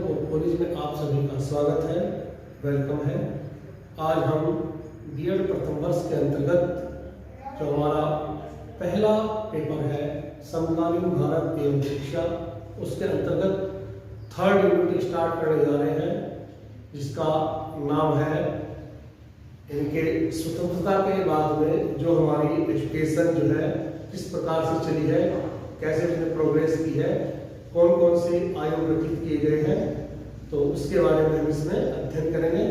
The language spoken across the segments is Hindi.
और कॉलेज में आप सभी का स्वागत है, वेलकम है। आज हम बीएड प्रथम वर्ष के अंतर्गत जो हमारा पहला पेपर है समकालीन भारत एवं शिक्षा, उसके अंतर्गत थर्ड यूनिट स्टार्ट करने जा रहे हैं, जिसका नाम है इनके स्वतंत्रता के बाद में जो हमारी एजुकेशन जो है किस प्रकार से चली है, कैसे उसने प्रोग्रेस की है, कौन कौन से आयोग गठित किए गए हैं, तो उसके बारे में हम इसमें अध्ययन करेंगे।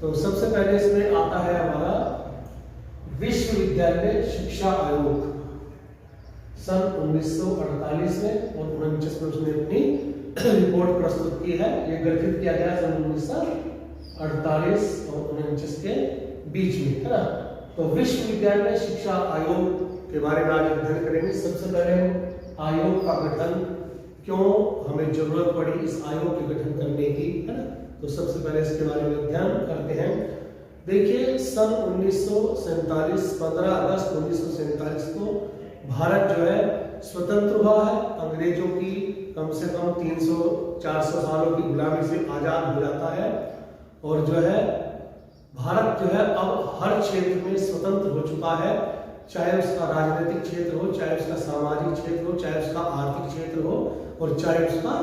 तो सबसे पहले इसमें आता है हमारा विश्वविद्यालय शिक्षा आयोग सन 1948 में और 1949 में उसने अपनी रिपोर्ट प्रस्तुत की है। ये गठित किया गया सन 1948 और 1949 के बीच में, है ना। तो विश्वविद्यालय शिक्षा आयोग के बारे में आज अध्ययन करेंगे। सबसे पहले आयोग का गठन क्यों हमें जरूरत पड़ी इस आयोग के गठन करने की, है ना। तो सबसे पहले इसके बारे में अध्ययन करते हैं। देखिए सन 1947 15 अगस्त 1947 को भारत जो है स्वतंत्र हुआ है। अंग्रेजों की कम से कम 300-400 सालों की गुलामी से आजाद हो जाता है और जो है भारत जो है अब हर क्षेत्र में स्वतंत्र हो चुका है, चाहे उसका राजनीतिक क्षेत्र हो, चाहे उसका सामाजिक क्षेत्र हो, चाहे उसका आर्थिक क्षेत्र हो और चाहे उसका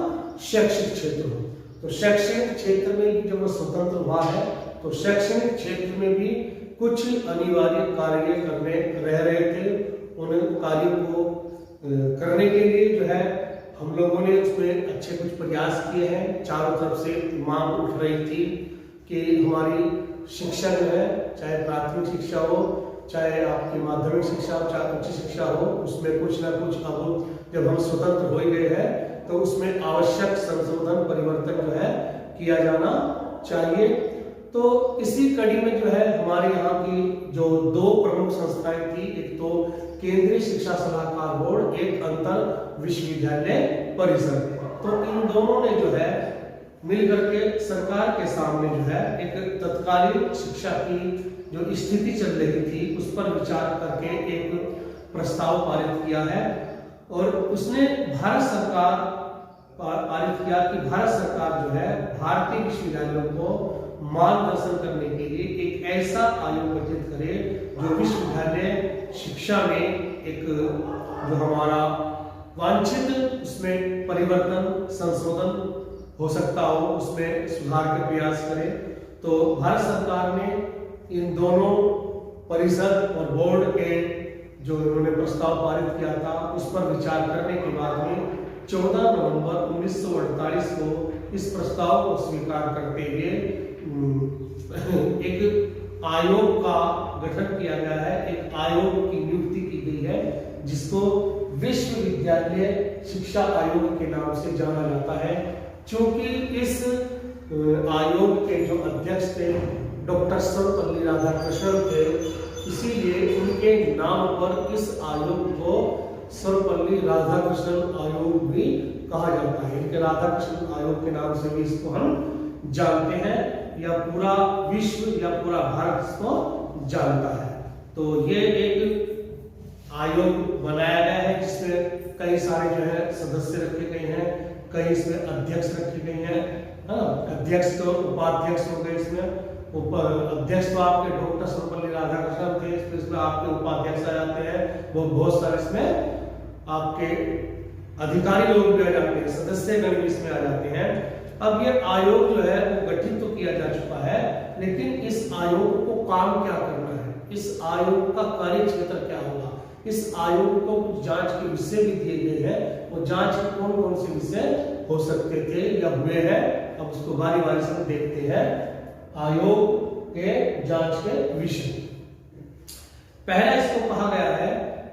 शैक्षिक क्षेत्र हो। तो शैक्षणिक क्षेत्र में भी जब वो स्वतंत्र हुआ है तो शैक्षणिक क्षेत्र में भी कुछ अनिवार्य कार्य करने रह रहे थे। उन कार्यों को करने के लिए जो है हम लोगों ने उसमें अच्छे कुछ प्रयास किए हैं। चारों तरफ से मांग उठ रही थी कि हमारी शिक्षा जो है, चाहे प्राथमिक शिक्षा हो, चाहे आपकी माध्यमिक शिक्षा हो, चाहे उच्च शिक्षा हो, उसमें कुछ ना कुछ अब जब हम स्वतंत्र हो गए हैं तो उसमें आवश्यक संशोधन परिवर्तन जो है किया जाना चाहिए। तो इसी कड़ी में जो है हमारे यहाँ की जो दो प्रमुख संस्थाएं थी, एक तो केंद्रीय शिक्षा सलाहकार बोर्ड, एक अंतर विश्वविद्यालय परिषद। तो इन दोनों ने जो है मिलकर के सरकार के सामने जो है एक तत्कालीन शिक्षा की जो स्थिति चल रही थी उस पर विचार करके एक प्रस्ताव पारित किया है और उसने भारत सरकार पारित किया कि भारत सरकार जो है भारतीय विश्वविद्यालयों को मार्गदर्शन करने के लिए एक ऐसा आयोग गठित करे जो विश्वविद्यालय शिक्षा में एक जो हमारा वांछित उसमें परिवर्तन संशोधन हो सकता हो, उसमें सुधार के प्रयास करे। तो भारत सरकार ने इन दोनों परिषद और बोर्ड के जो उन्होंने प्रस्ताव पारित किया था उस पर विचार करने के बाद में 14 नवंबर 1948 को इस प्रस्ताव को स्वीकार करते हुए एक आयोग का गठन किया गया है। एक आयोग की नियुक्ति की गई है जिसको विश्वविद्यालय शिक्षा आयोग के नाम से जाना जाता है। क्योंकि इस आयोग के जो अध्यक्ष थे डॉक्टर सर्वपल्ली राधाकृष्णन थे, इसीलिए उनके नाम पर इस आयोग को सर्वपल्ली राधाकृष्णन आयोग भी कहा जाता है। इनके राधाकृष्णन आयोग के नाम से भी इसको हम जानते हैं, या पूरा विश्व या पूरा भारत इसको जानता है। तो ये एक आयोग बनाया गया है जिसमें कई सारे जो है सदस्य रखे गए हैं, कई इसमें अध्यक्ष रखे गए हैं। अध्यक्ष तो उपाध्यक्ष हो गए, इसमें अध्यक्ष तो आपके डॉक्टर सर्वपल्ली राधाकृष्णन थे, इसमें आपके उपाध्यक्ष आ जाते हैं, वो बहुत सारे इसमें आपके अधिकारी लोग भी आ जाते हैं, सदस्यगण भी इसमें आ जाते हैं। अब ये आयोग जो है वो गठित तो किया जा चुका है, लेकिन इस आयोग को काम क्या करना है, इस आयोग का कार्य क्षेत्र क्या होगा, इस आयोग को कुछ जांच के विषय भी दिए गए हैं। वो जांच के कौन कौन से विषय हो सकते थे या हुए हैं, अब उसको बारी बारी से देखते हैं। आयोग के जांच के विषय, पहला इसको कहा गया है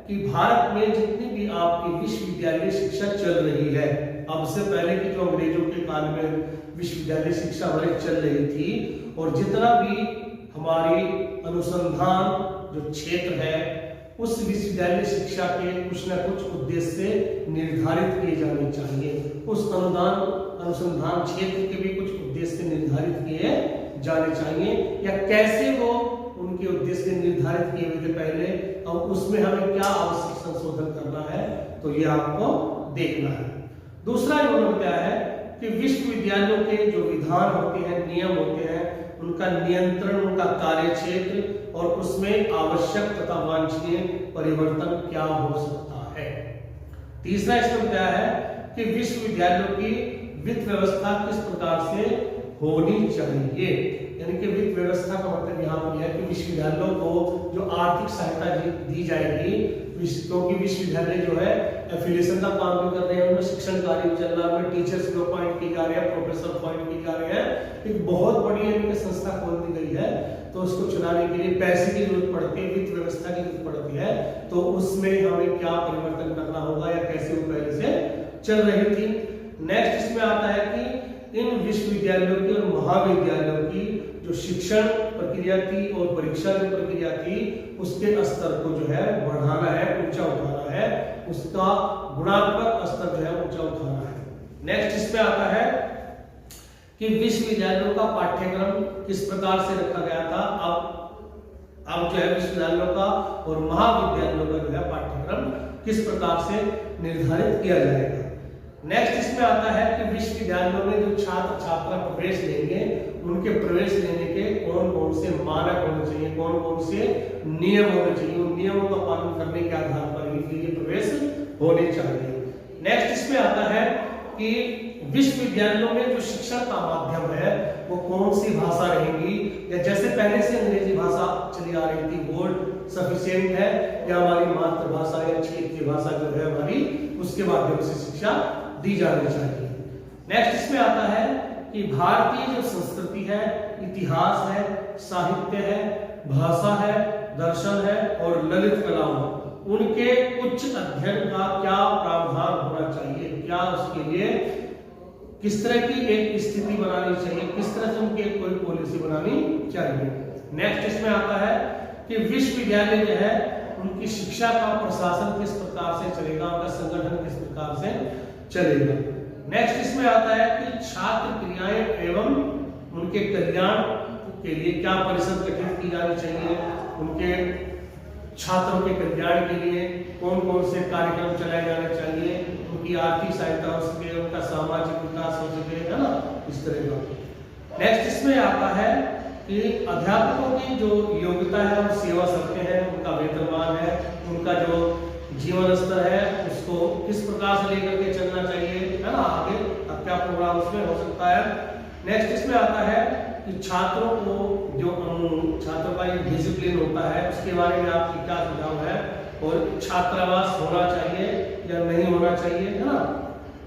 कि भारत में जितनी भी आपकी विश्वविद्यालय शिक्षा चल रही है, अब से पहले की जो अंग्रेजों के काल में विश्वविद्यालय शिक्षा हमारी चल रही थी, और जितना भी हमारी अनुसंधान जो क्षेत्र है उस विश्वविद्यालय शिक्षा के कुछ न कुछ उद्देश्य निर्धारित किए जाने चाहिए। उस अनुसंधान क्षेत्र के भी कुछ उद्देश्य निर्धारित किए जाने चाहिए, या कैसे वो उनके उद्देश्य निर्धारित किए हुए थे पहले, और उसमें हमें क्या आवश्यक संशोधन करना है, तो ये आपको देखना है। दूसरा इन्होंने बताया है कि विश्वविद्यालयों के जो विधान होते हैं, नियम होते हैं, उनका नियंत्रण, उनका कार्यक्षेत्र और उसमें आवश्यक तथा वांछनीय परिवर्तन क्या हो सकता है। तीसरा इसमें क्या है कि विश्वविद्यालयों की वित्त व्यवस्था किस प्रकार से होनी चाहिए, यानी कि वित्त व्यवस्था का मतलब यहाँ पर है कि विश्वविद्यालयों को जो आर्थिक सहायता दी जाएगी, क्योंकि विश्वविद्यालय जो है एफिलिएशन का काम भी कर रहे हैं, उनमें शिक्षण कार्य भी चल रहा है, उनमें टीचर्स भी अपॉइंट किए जा रहे हैं, प्रोफेसर अपॉइंट किए जा रहे हैं, एक बहुत बड़ी इनकी संस्था खोल दी गई है, तो उसको चलाने के लिए पैसे की जरूरत पड़ती है, वित्त व्यवस्था की जरूरत पड़ती है, तो उसमें हमें क्या परिवर्तन करना होगा या कैसे वो पहले से चल रही थी। नेक्स्ट इसमें आता है कि इन विश्वविद्यालयों की और महाविद्यालयों की जो शिक्षण प्रक्रिया थी और परीक्षा की प्रक्रिया थी, उसके स्तर को जो है बढ़ाना है, ऊंचा उठाना है, उसका गुणात्मक स्तर जो है ऊंचा उठाना है। नेक्स्ट इसमें आता है कि विश्वविद्यालयों का पाठ्यक्रम किस प्रकार से रखा गया था, अब जो है विश्वविद्यालयों का और महाविद्यालयों का जो है पाठ्यक्रम किस प्रकार से निर्धारित किया जाएगा। नेक्स्ट इसमें आता है कि विश्वविद्यालयों में जो छात्र छात्रा प्रवेश लेंगे, उनके प्रवेश लेने के कौन कौन से मानक होने चाहिए, कौन कौन से नियम होने चाहिए, उन नियमों का पालन करने के आधार पर ही प्रवेश होने चाहिए। नेक्स्ट इसमें आता है कि विश्वविद्यालयों में जो शिक्षा का माध्यम है वो कौन सी भाषा रहेगी, या जैसे पहले से अंग्रेजी भाषा चली आ रही थी, वर्ड सफिशिएंट है, या हमारी मातृभाषा या क्षेत्रीय भाषा जो है हमारी, उसके माध्यम से शिक्षा दी जानी चाहिए। नेक्स्ट इसमें आता है कि भारतीय जो संस्कृति है, इतिहास है, साहित्य है, भाषा है, दर्शन है और ललित कलाओं, उनके उच्च अध्ययन का क्या प्रावधान होना चाहिए, क्या उसके लिए किस तरह की एक स्थिति बनानी चाहिए, किस तरह से उनकी कोई पॉलिसी बनानी चाहिए। नेक्स्ट इसमें आता है कि विश्वविद्यालय जो है उनकी शिक्षा का प्रशासन किस प्रकार से चलेगा, उनका संगठन किस प्रकार से चलेगा। नेक्स्ट इसमें आता है कि छात्र क्रियाएं एवं उनके कल्याण के लिए क्या परिषद गठित की जानी चाहिए, उनके छात्रों के कल्याण के लिए कौन कौन से कार्यक्रम चलाए जाने चाहिए, उनकी आर्थिक सहायता हो सके, उनका सामाजिक विकास हो सके, है ना, इस तरह का। नेक्स्ट इसमें आता है कि अध्यापकों की जो योग्यता है और सेवा शर्तें हैं, उनका वेतनमान है, उनका जो जीवन स्तर है उसको किस प्रकार से लेकर के चलना चाहिए, है ना, आगे अब क्या प्रोग्राम उसमें हो सकता है। नेक्स्ट इसमें आता है कि छात्रों को जो छात्रों का एक डिसिप्लिन होता है उसके बारे में आपकी क्या सुझाव है, और छात्रावास होना चाहिए या नहीं होना चाहिए, है ना।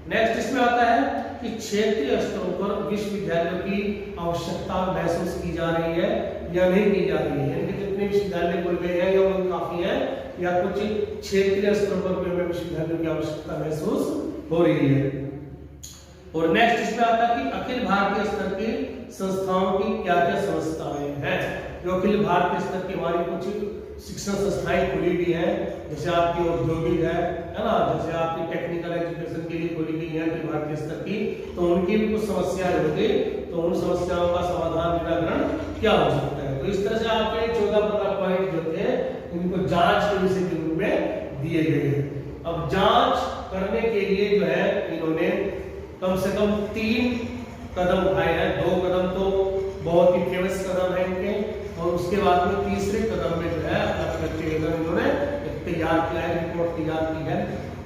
नेक्स्ट इसमें आता है कि क्षेत्रीय स्तरों पर विश्वविद्यालयों की आवश्यकता महसूस की जा रही है या नहीं की जा रही है, यानी कि जितने विश्वविद्यालय खुल गए हैं या वो काफी है, या कुछ क्षेत्रीय स्तरों पर भी विश्वविद्यालयों की आवश्यकता महसूस हो रही है। और नेक्स्ट इसमें आता है कि अखिल भारतीय स्तर की संस्थाओं की क्या क्या समस्याएं हैं। जो अखिल भारतीय स्तर की हमारी कुछ शिक्षण संस्थाएं खुली हुई हैं, जैसे आपकी औद्योगिक है ना, जैसे आपकी टेक्निकल एजुकेशन के लिए खुली गई है अखिल भारतीय स्तर की, तो उनकी भी कुछ समस्याएं होंगी, तो उन समस्याओं का समाधान निराकरण क्या हो सकता है। तो इस तरह से आपके 14-15 पॉइंट जो थे इनको जांच के विषय के रूप में दिए गए हैं। अब जांच करने के लिए जो है इन्होंने कम से कम 3 कदम उठाए हैं। 2 कदम तो बहुत ही फेमस कदम है इनके, और उसके बाद में तीसरे कदम में जो है अपना इन्होंने तैयार किया है, रिपोर्ट तैयार की है।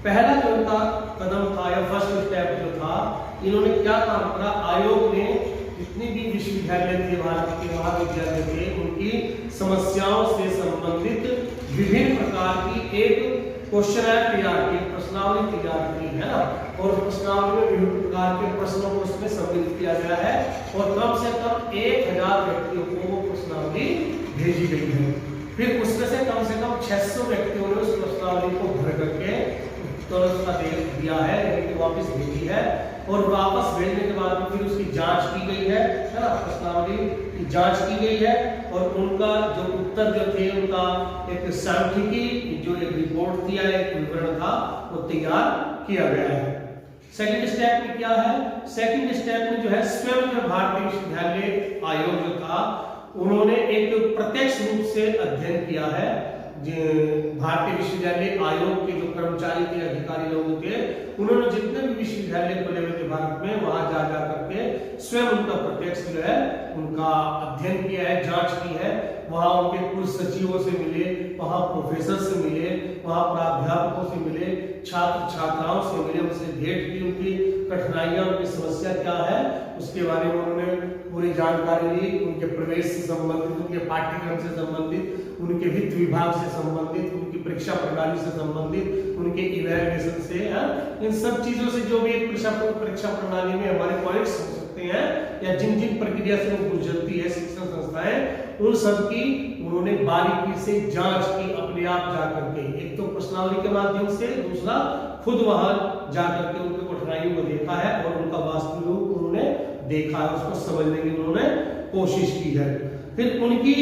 पहला जो उनका कदम था या फर्स्ट स्टेप जो था, इन्होंने क्या काम करा, आयोग ने जितनी भी विश्वविद्यालय थे, भारत के महाविद्यालय थे, उनकी समस्याओं से संबंधित विभिन्न प्रकार की एक क्वेश्चन तैयार की, प्रश्नावली तैयार की, है ना, और प्रश्नावली में विभिन्न प्रकार के प्रश्नों को उसमें सम्मिलित किया गया है, और कम से कम 1000 व्यक्तियों को वो प्रश्नावली भेजी गई है। फिर उसमें से कम 600 व्यक्तियों ने उस प्रश्नावली को भर करके उत्तर उसका दिया है, यानी कि वापस भेजी है, और वापस भेजने के बाद फिर उसकी जांच की गई है ना, प्रश्नावली की जांच की गई है, और उनका जो उत्तर जो थे उनका एक सांख्यिकी जो एक रिपोर्ट थी या एक विवरण था वो तैयार किया गया है। सेकंड स्टेप में क्या है, सेकंड स्टेप में जो है स्वयं जो भारतीय विश्वविद्यालय आयोग जो था, उन्होंने एक प्रत्यक्ष रूप से अध्ययन किया है, भारतीय विश्वविद्यालय आयोग के जो कर्मचारी थे, अधिकारी लोग थे, उन्होंने जितने भी विश्वविद्यालय खोले हुए थे भारत में, वहां जा करके स्वयं उनका प्रत्यक्ष जो है उनका अध्ययन किया है, जांच की है। वहां उनके कुल सचिवों से मिले, वहां प्रोफेसर से मिले, वहां प्राध्यापकों से मिले, छात्र छात्राओं से मिले, उनसे भेंट की, उनकी कठिनाइयां, उनकी समस्या क्या है उसके बारे में उन्होंने पूरी जानकारी ली, उनके प्रवेश से संबंधित, उनके पाठ्यक्रम से संबंधित, उनके वित्त विभाग से संबंधित, उनकी परीक्षा प्रणाली से संबंधित, उनके इवैल्यूएशन से, इन सब चीजों से जो भी एक परीक्षा प्रणाली में हमारे पॉइंट्स हो सकते हैं या जिन जिन प्रक्रिया से वो गुजरती है शिक्षण संस्थाएं, उन सब की उन्होंने बारीकी से जांच की अपने आप जाकर के, एक तो प्रश्नावली के माध्यम से, दूसरा खुद वहां जाकर के उनके कठिनाइयों को देखा है और उनका वास्तविक रूप उन्होंने देखा है, उसको समझने की उन्होंने कोशिश की है। फिर उनकी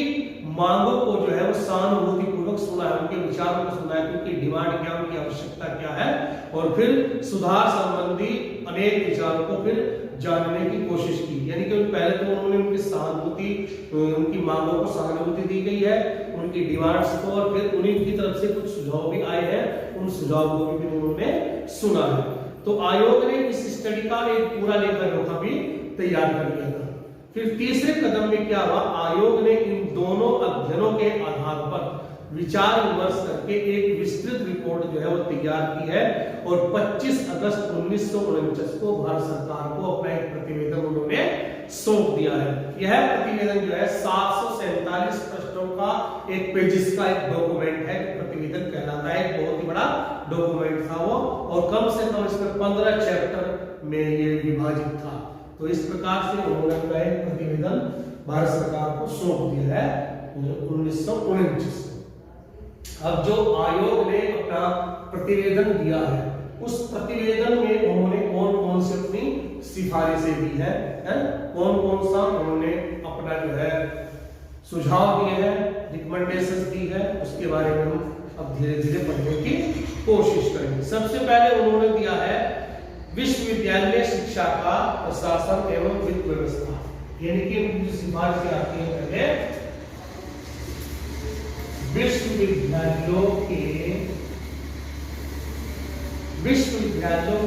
मांगों को जो है वो सहानुभूति पूर्वक सुना है, उनके विचारों को सुना है, उनकी डिमांड क्या, उनकी आवश्यकता क्या है, और फिर सुधार संबंधी अनेक विचारों को फिर जानने की कोशिश की। यानी कि पहले तो उन्होंने उनकी सहानुभूति, उनकी मांगों को सहानुभूति दी गई है, उनकी डिमांड्स को, और फिर उन्हीं की तरफ से कुछ सुझाव भी आए हैं, उन सुझाव को भी उन्होंने सुना है। तो आयोग ने इस स्टडी का एक पूरा लेखा जोखा भी तैयार कर लिया था। फिर तीसरे कदम में क्या हुआ, आयोग ने इन दोनों अध्ययनों के आधार पर विचार विमर्श करके एक विस्तृत रिपोर्ट जो है वो तैयार की है और 25 अगस्त 1949 को भारत सरकार को अपना एक प्रतिवेदन उन्होंने सौंप दिया है। यह प्रतिवेदन जो है 747 पृष्ठों का एक पेजेस का एक डॉक्यूमेंट है, प्रतिवेदन कहलाता है, एक बहुत ही बड़ा डॉक्यूमेंट था वो, और कम से कम इसमें 15 चैप्टर में ये विभाजित था। तो इस प्रकार से उन्होंने अपना एक प्रतिवेदन भारत सरकार को सौंप दिया है 1949। अब जो आयोग ने अपना प्रतिवेदन दिया है, उस प्रतिवेदन में उन्होंने कौन कौन से अपनी सिफारिशें दी है, कौन कौन सा उन्होंने अपना जो है सुझाव दिए हैं, रिकमेंडेशंस दी है, उसके बारे में हम अब धीरे धीरे पढ़ने की कोशिश करेंगे। सबसे पहले उन्होंने दिया है विश्वविद्यालय शिक्षा का प्रशासन एवं वित्त व्यवस्था, यानी कि उनकी सिफारिशें आती है पहले विश्वविद्यालयों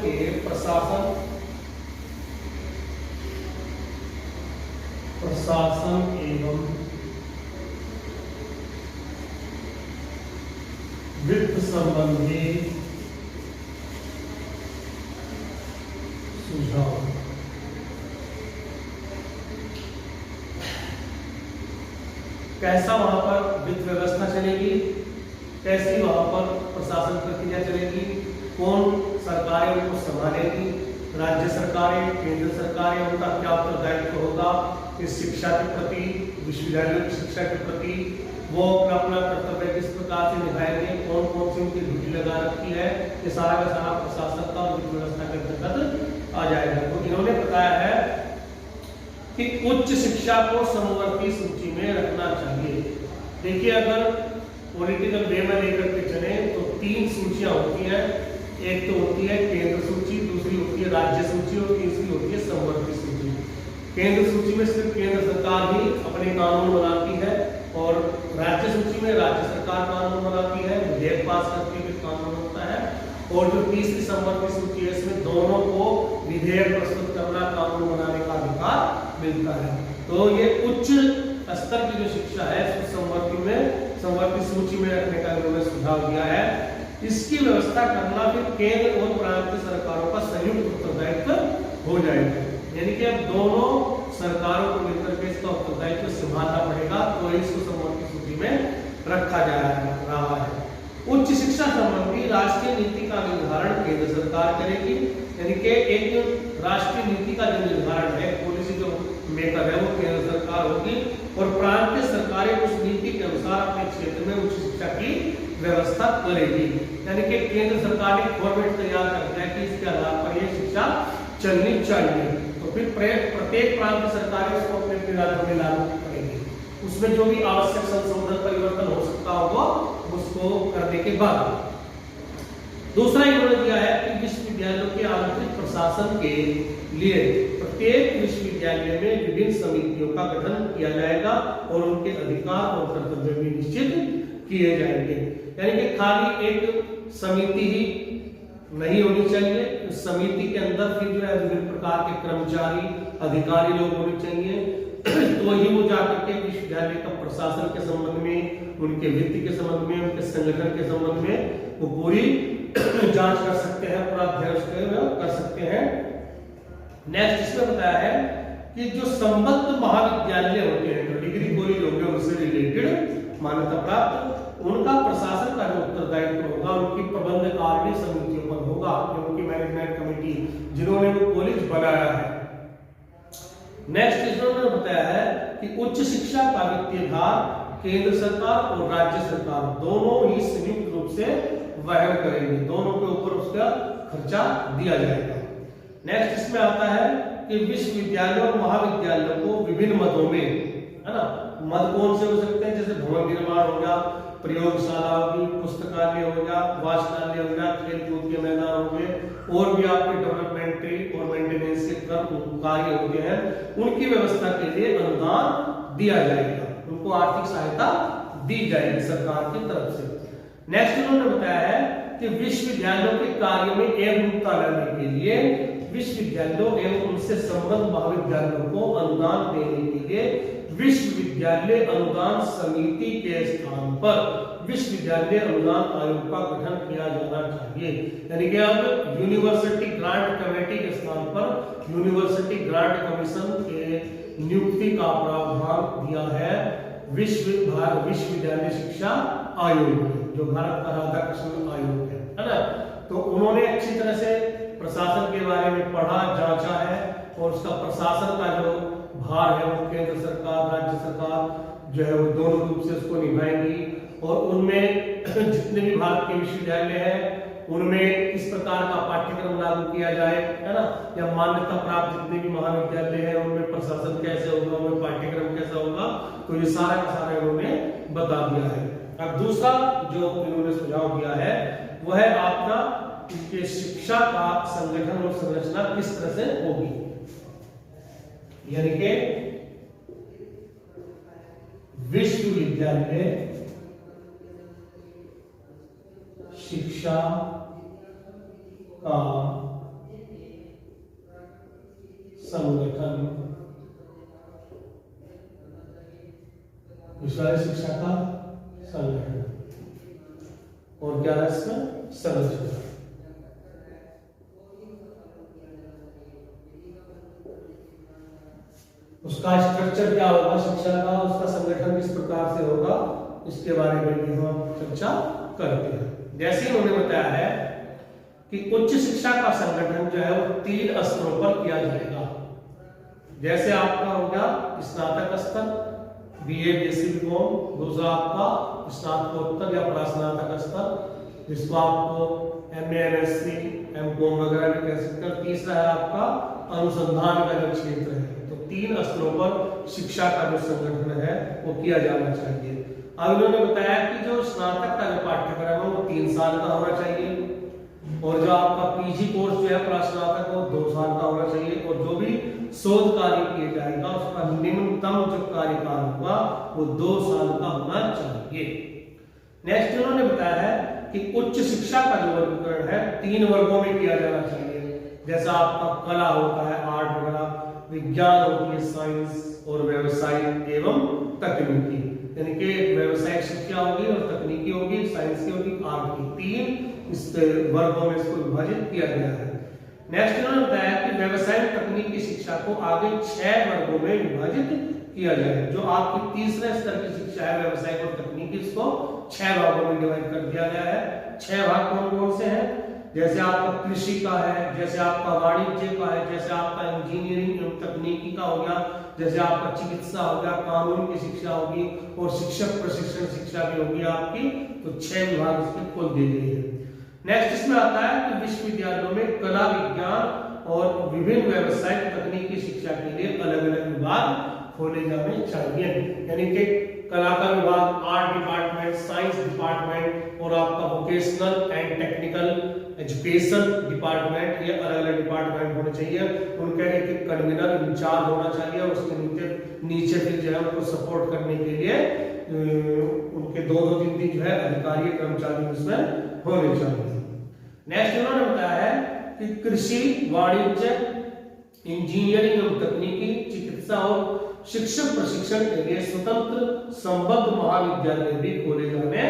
के प्रशासन एवं वित्त संबंधी सुझाव। कैसा वहां पर वित्त व्यवस्था चलेगी, कैसी वहां पर प्रशासन प्रक्रिया चलेगी, कौन सरकारें उनको संभालेगी, राज्य सरकारें, केंद्र सरकारें, उनका क्या उत्तरदायित्व होगा इस शिक्षा के प्रति, विश्वविद्यालयों की शिक्षा के प्रति, वो अपना कर्तव्य किस प्रकार से निभाएंगे, कौन कौन सी उनकी ड्यूटी लगा रखी है, ये सारा का सारा प्रशासन का वित्त व्यवस्था के अंतर्गत आ जाएगा। तो इन्होंने बताया है कि उच्च शिक्षा को समवर्ती सूची में रखना चाहिए। देखिए, अगर पॉलिटिकल वे में लेकर के चले तो 3 सूचियां होती हैं, एक तो होती है केंद्र सूची, दूसरी होती है राज्य सूची और तीसरी होती है समवर्ती सूची। केंद्र सूची में सिर्फ केंद्र सरकार ही अपने कानून बनाती है और राज्य सूची में राज्य सरकार कानून बनाती है, विधेयक पास करके भी कानून बनता है, और जो तीसरी समवर्ती सूची है इसमें दोनों को विधेयक प्रस्तुत करना, कानून बनाने का अधिकार मिलता है। तो ये उच्च स्तर की जो शिक्षा है इसको समवर्ती सूची में रखने का उन्होंने सुझाव दिया है। इसकी व्यवस्था करना फिर केंद्र और प्रांतीय सरकारों का संयुक्त उत्तरदायित्व हो जाएगा, यानी कि अब दोनों सरकारों को मिलकर के इसका उत्तरदायित्व संभालना पड़ेगा, तो इसको समवर्ती सूची में रखा जा रहा है। उच्च शिक्षा संबंधी राष्ट्रीय नीति का निर्धारण केंद्र सरकार करेगी, यानी कि एक राष्ट्रीय नीति का जो निर्धारण है, पॉलिसी जो मेकर है वो केंद्र सरकार होगी, और प्रांतीय सरकारें उस नीति के अनुसार अपने क्षेत्र में उच्च शिक्षा की व्यवस्था करेगी। यानी कि केंद्र सरकार ने फॉर्मेट तैयार कर दिया कि इसके आधार पर यह शिक्षा चलनी चाहिए, तो फिर प्रत्येक प्रांत सरकारें उसको अपने राज्यों में लागू करेंगी। उसमें जो भी आवश्यक संशोधन परिवर्तन हो सकता होगा उसको करने के बाद। दूसरा इन्होंने दिया है कि विश्वविद्यालयों के आंतरिक प्रशासन के लिए प्रत्येक विश्वविद्यालय में विभिन्न समितियों का गठन किया जाएगा और उनके अधिकार और कर्तव्य भी निश्चित किए जाएंगे। यानी कि खाली एक समिति ही नहीं होनी चाहिए, उस समिति के अंदर फिर जो है विभिन्न प्रकार के कर्मचारी अधिकारी लोग होने चाहिए, तो ही वो जाकर के विश्वविद्यालय का प्रशासन के संबंध में, उनके वित्त के संबंध में, उनके संगठन के संबंध में वो पूरी जांच कर सकते हैं, पूरा अध्ययन कर सकते हैं। नेक्स्ट इसमें बताया है कि जो संबद्ध महाविद्यालय होते हैं, जो डिग्री कॉलेज हो गए उनसे रिलेटेड मान्यता प्राप्त, उनका प्रशासन का जो उत्तरदायित्व होगा उनकी प्रबंधकारिणी समितियों पर होगा, उनकी मैनेजमेंट कमेटी जिन्होंने वो कॉलेज बनाया है। नेक्स्ट इसमें बताया है कि उच्च शिक्षा का वित्तीय भार केंद्र सरकार और राज्य सरकार दोनों ही संयुक्त रूप से वहन करेंगे, दोनों के ऊपर उसका खर्चा दिया जाएगा। नेक्स्ट इसमें आता है कि विश्वविद्यालयों और महाविद्यालयों को विभिन्न मदों में, है ना, मद कौन से हो सकते हैं, जैसे भवन निर्माण हो गया, प्रयोगशाला होगी, पुस्तकालय हो गया, वाचनालय हो गया, खेल कूद के मैदान हो गए, और भी आपके डेवलपमेंटरी और मेंटेनेंस के कार्य होते हैं, उनकी व्यवस्था के लिए अनुदान दिया जाएगा, उनको आर्थिक सहायता दी जाएगी सरकार की तरफ से। नेक्स्ट उन्होंने बताया है कि विश्वविद्यालयों के कार्यों में एकरूपता लाने के लिए विश्वविद्यालयों एवं उनसे संबद्ध महाविद्यालयों को अनुदान देने के लिए विश्वविद्यालय अनुदान समिति के स्थान पर विश्वविद्यालय अनुदान आयोग का गठन किया जाना चाहिए। यानी कि अब यूनिवर्सिटी ग्रांट कमेटी के स्थान पर यूनिवर्सिटी ग्रांट कमीशन के नियुक्ति का प्रावधान दिया है विश्वविद्यालय शिक्षा आयोग ने, जो भारत का राधाकृष्णन आयोग है ना। तो उन्होंने अच्छी तरह से प्रशासन के बारे में पढ़ा, जांचा है, और उसका प्रशासन का जो भार है वो केंद्र सरकार, राज्य सरकार जो है वो दोनों रूप से उसको निभाएंगी, और उनमें जितने भी भारत के विश्वविद्यालय हैं उनमें किस प्रकार का पाठ्यक्रम लागू किया जाए, है ना, या मान्यता प्राप्त जितने भी महाविद्यालय हैं उनमें प्रशासन कैसे होगा, उनमें पाठ्यक्रम कैसा होगा, तो ये सारा का सारा इन्होंने बता दिया है। अब दूसरा जो इन्होंने सुझाव दिया है वो है आपका कि शिक्षा का संगठन और संरचना किस तरह से होगी, यानी कि विश्वविद्यालय शिक्षा का संगठन, विश्वविद्यालय शिक्षा का संगठन, और क्या है इसमें संरचना। उसका स्ट्रक्चर क्या होगा शिक्षा का, उसका संगठन किस प्रकार से होगा, इसके बारे में भी हम चर्चा करते हैं। जैसे उन्होंने बताया है कि उच्च शिक्षा का संगठन जो है वो 3 स्तरों पर किया जाएगा। जैसे आपका हो गया स्नातक स्तर, बीए बीएससी बीकॉम, दूसरा आपका स्नातकोत्तर या प्रास्नातक स्तर जिसको आपको एमए एमएससी एमकॉम वगैरह भी कह सकते हैं, तीसरा है आपका अनुसंधान का जो क्षेत्र है। तो 3 स्तरों पर शिक्षा का जो संगठन है वो किया जाना चाहिए। अब इन्होंने बताया कि जो स्नातक का जो पाठ्यक्रम है वो 3 साल का होना चाहिए, और जो आपका पीजी कोर्स जो है प्रास्नातक वो 2 साल का होना चाहिए, और जो भी शोध कार्य किया जाएगा उसका न्यूनतम जो कार्यकाल होगा वो 2 साल का होना चाहिए। नेक्स्ट उन्होंने बताया है कि उच्च शिक्षा का जो वर्गीकरण है 3 वर्गों में किया जाना चाहिए। जैसा आपका कला होता है, आर्ट वगैरह, विज्ञान होती है साइंस, और व्यवसायिक एवं तकनीकी, यानी कि व्यवसायिक शिक्षा होगी और तकनीकी होगी, साइंस की होगी, आर्ट की, 3 इस वर्गों में इसको विभाजित किया गया है। नेक्स्ट उन्होंने बताया कि व्यवसायिक तकनीकी शिक्षा को आगे 6 वर्गों में विभाजित किया जाए। जो आपकी तीसरे स्तर की शिक्षा है व्यवसायिक और तकनीकी, इसको 6 भागों में डिवाइड कर दिया गया है। 6 भाग कौन कौन से हैं, जैसे आपका कृषि का है, जैसे आपका वाणिज्य का है, जैसे आपका इंजीनियरिंग एवं तकनीकी का हो गया, जैसे आपका चिकित्सा हो गया, कानून की शिक्षा होगी, और शिक्षक प्रशिक्षण शिक्षा भी होगी आपकी। तो 6 विभाग इसके खोल दिए गए हैं। नेक्स्ट इसमें आता है कि विश्वविद्यालयों में कला, विज्ञान और विभिन्न व्यावसायिक तकनीकी शिक्षा के लिए अलग अलग विभाग खोले जाने चाहिए। यानी कि कला का विभाग, आर्ट डिपार्टमेंट, साइंस डिपार्टमेंट, और आपका vocational and technical education department, ये अलग अलग डिपार्टमेंट होने चाहिए, उनका एक एक कन्वीनर इंचार्ज होना चाहिए, और उसके नीचे फिर जो है उनको सपोर्ट करने के लिए उनके 2-2-3 जो है अधिकारी कर्मचारी उसमें होने चाहिए। नेक्स्ट उन्होंने बताया है कि कृषि, वाणिज्य, इंजीनियरिंग एवं तकनीकी, चिकित्सा और शिक्षक प्रशिक्षण के लिए स्वतंत्र संबद्ध महाविद्यालय भी खोले जाने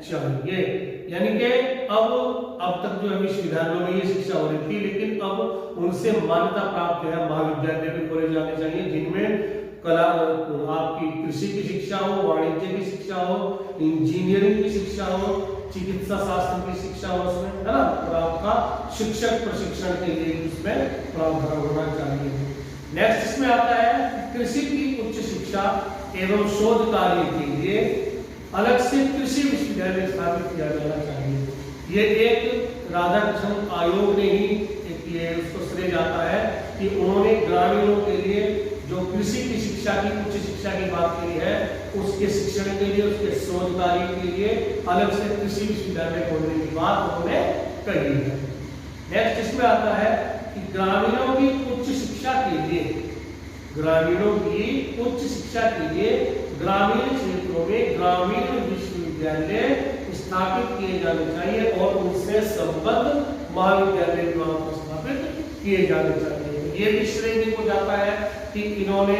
चाहिए। यानी कि अब तक जो है विश्वविद्यालयों में ये शिक्षा हो रही थी, लेकिन अब उनसे मान्यता प्राप्त जो है महाविद्यालय भी खोले जाने चाहिए, जिनमें कला, आपकी कृषि की शिक्षा हो, वाणिज्य की शिक्षा हो, इंजीनियरिंग की शिक्षा हो, चिकित्सा शास्त्र की शिक्षा हो, उसमें है ना, और आपका शिक्षक प्रशिक्षण के लिए उसमें प्रावधान होना चाहिए। नेक्स्ट इसमें आता है कृषि की उच्च शिक्षा एवं शोध कार्य के लिए अलग से कृषि विश्वविद्यालय स्थापित किया जाना चाहिए। ये एक राधाकृष्ण आयोग ने ही ये उसको श्रेय जाता है कि उन्होंने ग्रामीणों के लिए जो कृषि की शिक्षा की उच्च शिक्षा की बात करी है, उसके शिक्षण के लिए, उसके शोध कार्य के लिए अलग से कृषि विश्वविद्यालय खोलने की बात उन्होंने कही है। नेक्स्ट इसमें आता है कि ग्रामीणों की उच्च शिक्षा के लिए, ग्रामीणों की उच्च शिक्षा के लिए ग्रामीण क्षेत्रों में ग्रामीण विश्वविद्यालय स्थापित किए जाने चाहिए और उनसे संबद्ध महाविद्यालय भी वहां पर स्थापित किए जाने चाहिए। ये भी श्रेय को जाता है कि इन्होंने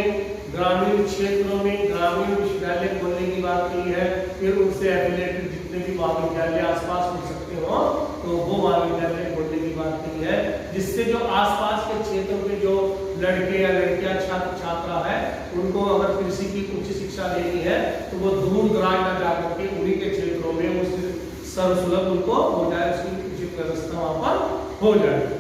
ग्रामीण क्षेत्रों में ग्रामीण विश्वविद्यालय खोलने की बात की है, फिर उनसे एफिलिएटेड जितने भी महाविद्यालय आसपास हो सकते हो तो वो महाविद्यालय खोलने की बात की है, जिससे जो आसपास के क्षेत्रों में जो लड़के या लड़कियां छात्र छात्रा है, उनको अगर कृषि की उच्च शिक्षा लेनी है तो वो दूर दराज न जाकर के उन्हीं के क्षेत्रों में उस सर्वसुलभ उनको हो जाए, उसकी उचित व्यवस्था वहां पर हो जाए।